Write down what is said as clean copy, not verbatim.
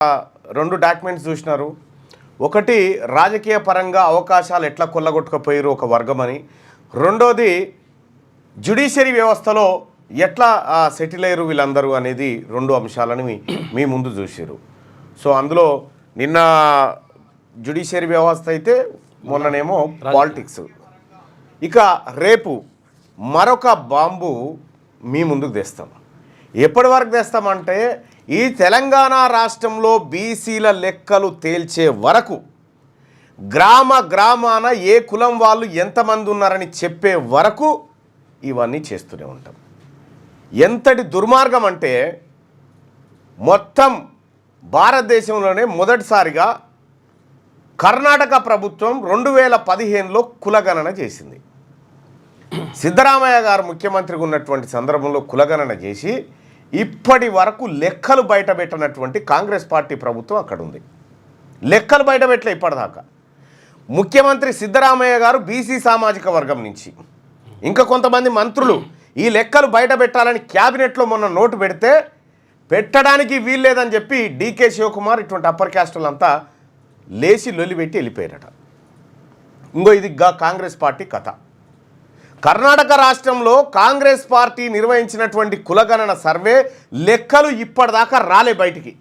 రెండు డాక్యుమెంట్స్ చూసినారు. ఒకటి రాజకీయ పరంగా అవకాశాలు ఎట్లా కొల్లగొట్టుకుపోయారు ఒక వర్గమని, రెండోది జ్యుడిషియరీ వ్యవస్థలో ఎట్లా సెటిల్ అయ్యారు వీళ్ళందరూ అనేది రెండు అంశాలను మీ ముందు చూసారు. సో అందులో నిన్న జ్యుడిషియరీ వ్యవస్థ అయితే, మొన్ననేమో పాలిటిక్స్. ఇక రేపు మరొక బాంబు మీ ముందుకు తెస్తాం. ఎప్పటి వరకు తెస్తామంటే ఈ తెలంగాణ రాష్ట్రంలో బీసీల లెక్కలు తేల్చే వరకు, గ్రామాన ఏ కులం వాళ్ళు ఎంతమంది ఉన్నారని చెప్పే వరకు ఇవన్నీ చేస్తూనే ఉంటాం. ఎంతటి దుర్మార్గం అంటే మొత్తం భారతదేశంలోనే మొదటిసారిగా కర్ణాటక ప్రభుత్వం 2015లో కులగణన చేసింది. సిద్ధరామయ్య గారు ముఖ్యమంత్రిగా ఉన్నటువంటి సందర్భంలో కులగణన చేసి ఇప్పటి వరకు లెక్కలు బయటపెట్టినటువంటి కాంగ్రెస్ పార్టీ ప్రభుత్వం అక్కడ ఉంది. లెక్కలు బయటపెట్టలే ఇప్పటిదాకా. ముఖ్యమంత్రి సిద్ధరామయ్య గారు బీసీ సామాజిక వర్గం నుంచి, ఇంకా కొంతమంది మంత్రులు ఈ లెక్కలు బయట పెట్టాలని క్యాబినెట్లో మొన్న నోటు పెడితే పెట్టడానికి వీల్లేదని చెప్పి డీకే శివకుమార్ ఇటువంటి అప్పర్ క్యాస్టులంతా లేచి లొల్లిపెట్టి వెళ్ళిపోయారట. ఇంకో ఇది కాంగ్రెస్ పార్టీ కథ. కర్ణాటక రాష్ట్రంలో కాంగ్రెస్ పార్టీ నిర్వహించినటువంటి కులగణన సర్వే లెక్కలు ఇప్పటిదాకా రాలే బయటికి.